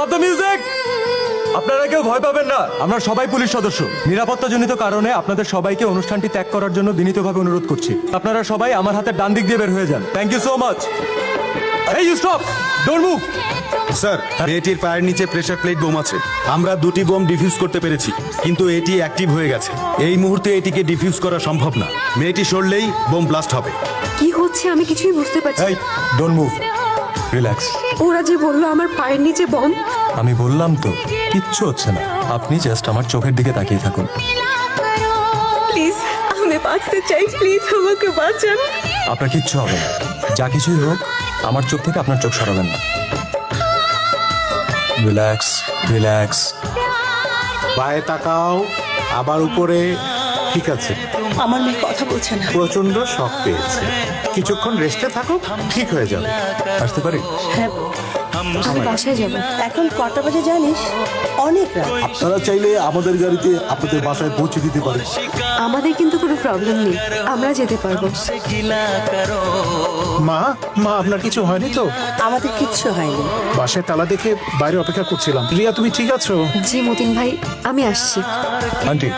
Stop the music. আপনারা কেউ ভয় পাবেন না, আমরা সবাই পুলিশ সদস্য। নিরাপত্তাজনিত কারণে আপনাদের সবাইকে অনুষ্ঠানটি ত্যাগ করার জন্য বিনীতভাবে অনুরোধ করছি। আপনারা সবাই আমার হাতের ডান দিক দিয়ে বের হয়ে যান। Thank you so much. এই you stop, don't move. Sir, মেয়েটির পায়ের নিচে প্রেসার প্লেট বোম আছে। আমরা 2টি বোম ডিফিউজ করতে পেরেছি, কিন্তু এটি অ্যাক্টিভ হয়ে গেছে। এই মুহূর্তে এটিকে ডিফিউজ করা সম্ভব না। মেয়েটি সরলেই বোম ব্লাস্ট হবে। কি হচ্ছে আমি কিছুই বুঝতে পারছি এই ডোন্ট মুভ, রিল্যাক্স। ওরা যে বললো আমার পায়ের নিচে বম। আমি বললাম তো কিচ্ছু হচ্ছে না, আপনি জাস্ট আমার চোখের দিকে তাকিয়ে থাকুন। প্লিজ আমি বাঁচতে চাই, প্লিজ আমাকে বাঁচান। আপনার কিচ্ছু হবে না, যা কিছুই হোক আমার চোখ থেকে আপনার চোখ সরাবেন না। Relax relax. পায়ে তাকাও, আবার উপরে। ঠিক আছে, আমার মেয়ে কথা বলছে না। প্রচন্ড শক পেয়েছে, কিছুক্ষণ রেস্টে থাকো, ঠিক হয়ে যাবে। আসতে পারি? হ্যাঁ, আমি বাসায় যাব। এখন কটা বাজে জানিস? অনেক রাত। আপনারা চাইলে আমাদের গাড়িতে আপনাদের বাসায় পৌঁছে দিতে পারে। আমাদের কিন্তু কোনো প্রবলেম নেই, আমরা যেতে পারবো। মা, আপনার কিছু হয়নি তো? আমাদের কিচ্ছু হয়নি। বাসায় তালা দেখে বাইরে অপেক্ষা করছিলাম। রিয়া, তুমি ঠিক আছো? জি মতিন ভাই, আমি আসছি। আন্টি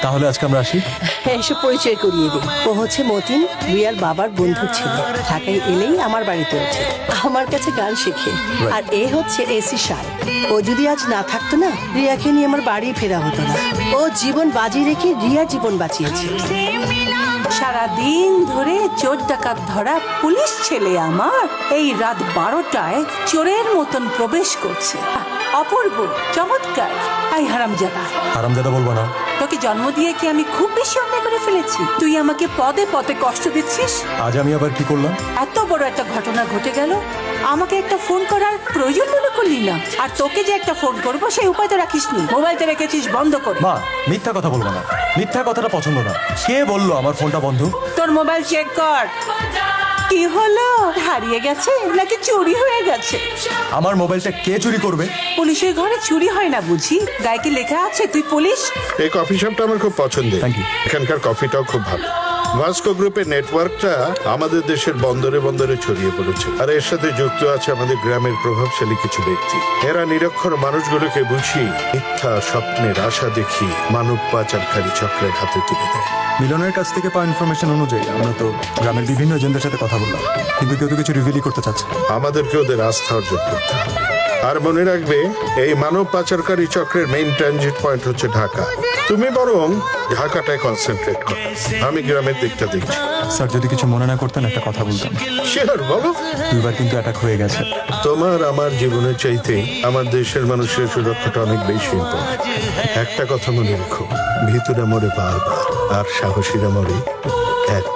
তাহলে আজকে আমরা আসি। হ্যাঁ, এসে পরিচয় করিয়ে দিই। ও হচ্ছে মতিন, রিয়ার বাবার বন্ধু ছিল। ঢাকায় এলেই আমার বাড়িতে ওঠে, আমার কাছে গান শেখে। আর এ হচ্ছে এসি সাল। ও যদি আজ না থাকতো না, রিয়াকে নিয়ে আমার বাড়ি ফেরা হতো না। ও জীবন বাজি রেখে রিয়ার জীবন বাঁচিয়েছে। সারাদিন ধরে চোর ডাকাত ধরা পুলিশ ছেলে আমার এই রাত 12টায় চোরের মতন প্রবেশ করছে। অপূর্ব, চমৎকার। আই হারামজাদা, আরামজাদা বলবো না। তোকে জন্ম দিয়ে কি আমি খুব বেশি অন্যায় করে ফেলেছি? তুই আমাকে পদে পদে কষ্ট দিচ্ছিস। আজ আমি আবার কি করলাম? এত বড় একটা ঘটনা ঘটে গেল, আমাকে একটা ফোন করার প্রয়োজন মনে করলি না। আর তোকে যে একটা ফোন করবো সেই উপায় তো রাখিসনি, মোবাইলটা রেখেছিস বন্ধ করে। মা, মিথ্যা কথা বলবো না, মিথ্যা কথাটা পছন্দ না। কে বললো আমার ফোনটা বন্ধ? তোর মোবাইল চেক কর। কি হলো, হারিয়ে গেছে নাকি চুরি হয়ে গেছে? আমার মোবাইলটা কে চুরি করবে? পুলিশের ঘরে চুরি হয় না বুঝি? গায়ে কি লেখা আছে তুই পুলিশ? এই কফি শপটা আমার খুব পছন্দের। Thank you. এখানকার কফিটাও খুব ভালো। ভাস্কো গ্রুপের নেটওয়ার্কটা আমাদের দেশের বন্দরে বন্দরে ছড়িয়ে পড়েছে, আর এর সাথে যুক্ত আছে আমাদের গ্রামের প্রভাবশালী কিছু ব্যক্তি। এরা নিরক্ষর মানুষগুলোকে বুঝিয়ে মিথ্যা স্বপ্নের আশা দেখিয়ে মানব পাচারকারী চক্রের হাতে তুলে দেয়। মিলনের কাছ থেকে পাওয়া ইনফরমেশন অনুযায়ী আমরা তো গ্রামের বিভিন্ন এজেন্টদের সাথে কথা বললাম, কিন্তু কেউ তো কিছু রিভিলই করতে চাচ্ছে না। আমাদেরকে ওদের আস্থা অর্জন করতে হবে। আর মনে রাখবে, এই মানব পাচারকারী চক্রের মেইন ট্রানজিট পয়েন্ট হচ্ছে ঢাকা। তুমি বরং ঢাকাটায় কনসেন্ট্রেট করো, আমি গ্রামের দিকটা দেখছি। স্যার, যদি কিছু মনে না করতেন একটা কথা বলতাম। শিওর, বলো। 2বার কিন্তু অ্যাটাক হয়ে গেছে। তোমার আমার জীবনের চাইতে আমার দেশের মানুষের সুরক্ষাটা অনেক বেশি ইম্পর্টেন্ট। একটা কথা মনে রেখো, ভিতরে মরে বারবার, আর সাহসীরা মরে এক